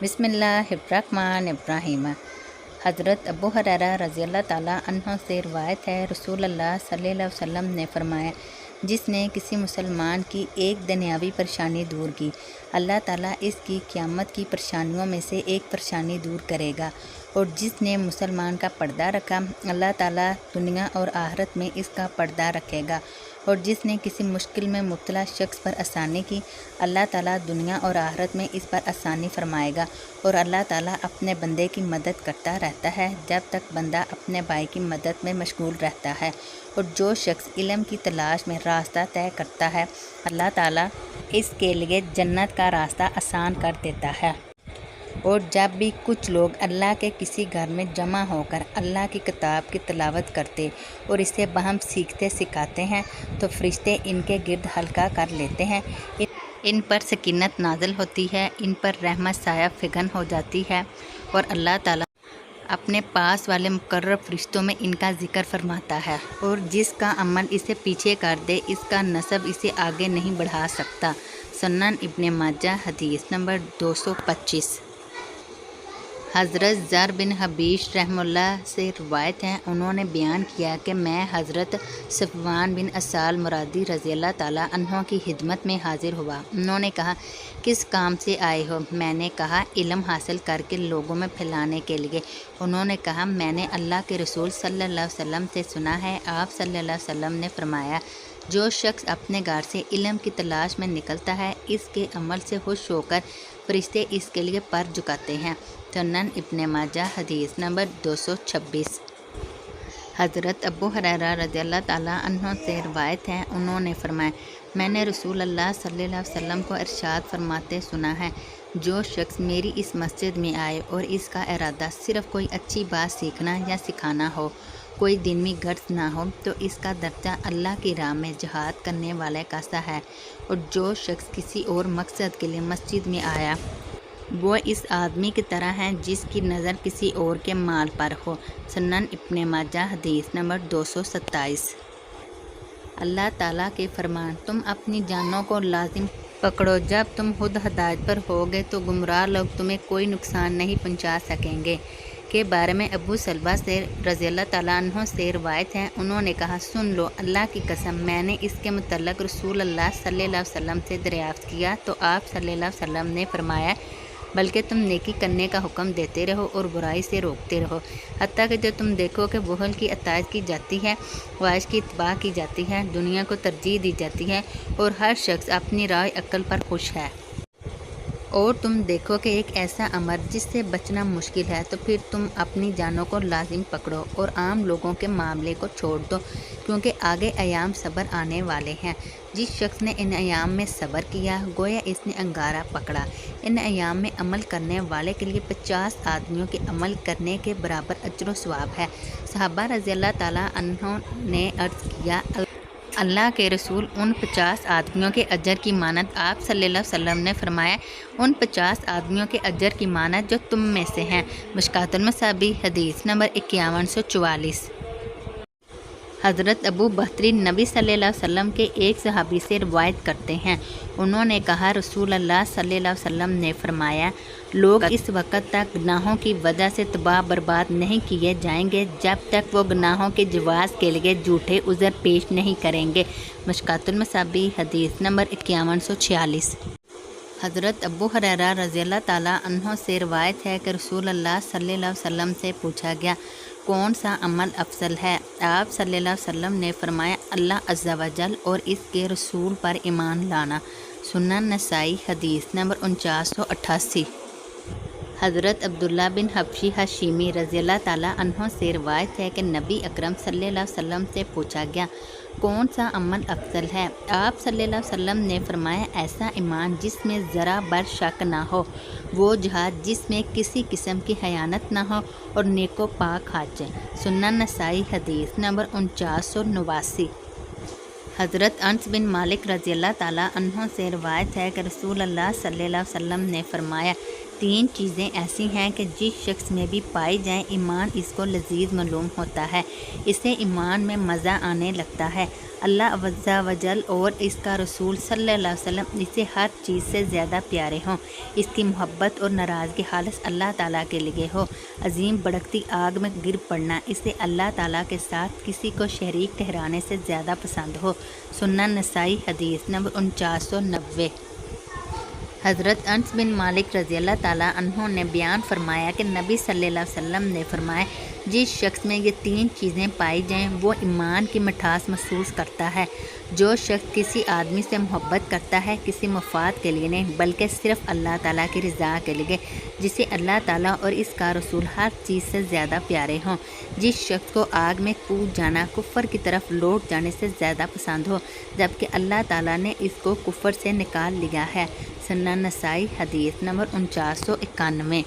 बिस्मिल्लाहिर्रहमानिर्रहीम। हज़रत अबू हुरैरा रज़ी अल्लाह ताला अन्हु से रिवायत है, रसूल अल्लाह सल्लल्लाहु अलैहि वसल्लम ने फरमाया, जिसने किसी मुसलमान की एक दुनियावी परेशानी दूर की, अल्लाह ताला इसकी क़यामत की परेशानियों में से एक परेशानी दूर करेगा। और जिसने मुसलमान का पर्दा रखा, अल्लाह ताला दुनिया और आखिरत में इसका पर्दा रखेगा। और जिसने किसी मुश्किल में मुब्तला शख्स पर आसानी की, अल्लाह ताला दुनिया और आखिरत में इस पर आसानी फरमाएगा। और अल्लाह ताला अपने बंदे की मदद करता रहता है जब तक बंदा अपने भाई की मदद में मशगूल रहता है। और जो शख्स इल्म की तलाश में रास्ता तय करता है, अल्लाह ताला इसके लिए जन्नत का रास्ता आसान कर देता है। और जब भी कुछ लोग अल्लाह के किसी घर में जमा होकर अल्लाह की किताब की तिलावत करते और इसे बहम सीखते सिखाते हैं, तो फरिश्ते इनके गिर्द हल्का कर लेते हैं। इन पर सकीनत नाज़िल होती है, इन पर रहमत साया फिगन हो जाती है। और अल्लाह ताला अपने पास वाले मुकर्रब फरिश्तों में इनका ज़िक्र फरमाता है। और जिसका अमल इसे पीछे कर दे, इसका नसब इसे आगे नहीं बढ़ा सकता। सुनन इब्ने माजा, हदीस नंबर 225। हज़रत ज़र बिन हबीश रहमुल्लाह से रवायत हैं, उन्होंने बयान किया कि मैं हज़रत सफ़वान बिन असाल मुरादी रज़ी अल्लाह ताला अन्हों की खिदमत में हाज़िर हुआ। उन्होंने कहा, किस काम से आए हो? मैंने कहा, इल्म हासिल करके लोगों में फैलाने के लिए। उन्होंने कहा, मैंने अल्लाह के रसूल सल्लल्लाहु अलैहि वसल्लम से सुना है, आप सल्लल्लाहु अलैहि वसल्लम ने फरमाया, जो शख्स अपने घर से इल्म की तलाश में निकलता है, इसके अमल से खुश होकर फरिश्ते इसके लिए पर झुकाते हैं। सुनन इब्ने माजा, हदीस नंबर 226। हज़रत अबू हुरैरा रज़ी अल्लाह ताला अन्हु से रिवायत है, उन्होंने फरमाया, मैंने रसूल अल्लाह सल्लल्लाहु अलैहि वसल्लम को इरशाद फरमाते सुना है, जो शख्स मेरी इस मस्जिद में आए और इसका इरादा सिर्फ़ कोई अच्छी बात सीखना या सिखाना हो, कोई दीनी गर्ज ना हो, तो इसका दर्जा अल्लाह की राह में जहाद करने वाले का सा है। और जो शख्स किसी और मकसद के लिए मस्जिद में आया, वो इस आदमी की तरह है जिसकी नज़र किसी और के माल पर हो। सुनन इब्ने माजा, हदीस नंबर 227। अल्लाह ताला के फरमान, तुम अपनी जानों को लाजिम पकड़ो, जब तुम खुद हदायत पर होगे तो गुमराह लोग तुम्हें कोई नुकसान नहीं पहुंचा सकेंगे के बारे में अबू सलबा से रज़ी अल्लाह ताला अन्हु से रिवायत है, उन्होंने कहा, सुन लो, अल्लाह की कसम, मैंने इसके मुतल्लक़ रसूल अल्लाह सल्लल्लाहु अलैहि वसल्लम से दरियाफ़्त किया तो आप सल्लल्लाहु अलैहि वसल्लम ने फरमाया, बल्कि तुम नेकी करने का हुक्म देते रहो और बुराई से रोकते रहो, हत्ता कि जो तुम देखो कि बुखल की अतायत की जाती है, ख्वाहिश की इत्तबा की जाती है, दुनिया को तरजीह दी जाती है और हर शख्स अपनी राय अक्ल पर खुश है। और तुम देखो कि एक ऐसा अमर जिससे बचना मुश्किल है, तो फिर तुम अपनी जानों को लाजिम पकड़ो और आम लोगों के मामले को छोड़ दो, क्योंकि आगे अयाम सब्र आने वाले हैं। जिस शख्स ने इन अयाम में सब्र किया, गोया इसने अंगारा पकड़ा। इन अयाम में अमल करने वाले के लिए 50 आदमियों के अमल करने के बराबर अजर व सवाब है। सहाबा रज़ी अल्लाह ताला अन्हों ने अर्ज़ किया, अल्लाह के रसूल, उन 50 आदमियों के अजर की मानद? आप सल्लल्लाहु अलैहि वसल्लम ने फरमाया, उन 50 आदमियों के अजर की मानद जो तुम में से हैं। मुश्कातुल मसाबी, हदीस नंबर 5144। हज़रत अबू बकरी नबी सल्लल्लाहु अलैहि वसल्लम के एक सहाबी से रिवायत करते हैं, उन्होंने कहा, रसूल अल्लाह सल्लल्लाहु अलैहि वसल्लम ने फरमाया, लोग इस वक्त तक गुनाहों की वजह से तबाह बर्बाद नहीं किए जाएंगे जब तक वो गुनाहों के जवाज़ के लिए झूठे उज़र पेश नहीं करेंगे। मुश्कातुल मसाबी, हदीस नंबर 5146। हज़रत अबू हुरैरा रज़ी अल्लाह ताला अन्हु से रिवायत है कि रसूल अल्लाह सल्लल्लाहु अलैहि वसल्लम से पूछा गया, कौन सा अमल अफजल है? आप सल्लल्लाहु अलैहि वसल्लम ने फरमाया, अल्लाह अज़्ज़ा व जल और इसके रसूल पर ईमान लाना। सुनन नसाई, हदीस नंबर 4988। हज़रत अब्दुल्ला बिन हबशी हाशिमी रज़ी अल्लाह ताला अन्हु से रिवायत है कि नबी अकरम सल्लल्लाहु अलैहि वसल्लम से पूछा गया, कौन सा अमल अफजल है? आप सल्लल्लाहु अलैहि वसल्लम ने फरमाया, ऐसा ईमान जिसमें ज़रा बर शक ना हो, वो जहाद जिसमें किसी किस्म की खयानत ना हो, और नेको पाक हज। सुनन नसाई, हदीस नंबर 4989। हज़रत अनस बिन मालिक रज़ी अल्लाह ताला अन्हु से रिवायत है कि रसूल अल्लाह सल्लल्लाहु अलैहि वसल्लम ने फरमाया, 3 چیزیں ایسی ہیں کہ جس شخص میں بھی پائی جائیں ایمان اس کو لذیذ معلوم ہوتا ہے، اسے ایمان میں مزہ آنے لگتا ہے۔ اللہ عز و جل اور اس کا رسول صلی اللہ علیہ وسلم اسے ہر چیز سے زیادہ پیارے ہوں، اس کی محبت اور ناراضگی خالص اللہ تعالیٰ کے لیے ہو، عظیم بھڑکتی آگ میں گر پڑنا اسے اللہ تعالیٰ کے ساتھ کسی کو شریک ٹھہرانے سے زیادہ پسند ہو۔ سنن نسائی حدیث نمبر 4990۔ حضرت انس بن مالک رضی اللہ تعالیٰ عنہ نے بیان فرمایا کہ نبی صلی اللہ علیہ وسلم نے فرمایا، جس شخص میں یہ 3 چیزیں پائی جائیں وہ ایمان کی مٹھاس محسوس کرتا ہے۔ جو شخص کسی آدمی سے محبت کرتا ہے کسی مفاد کے لیے نہیں بلکہ صرف اللہ تعالیٰ کی رضا کے لیے، جسے اللہ تعالیٰ اور اس کا رسول ہر چیز سے زیادہ پیارے ہوں، جس شخص کو آگ میں کود جانا کفر کی طرف لوٹ جانے سے زیادہ پسند ہو جبکہ اللہ تعالیٰ نے اس کو کفر سے نکال لیا ہے۔ سنن نسائی حدیث نمبر 4991۔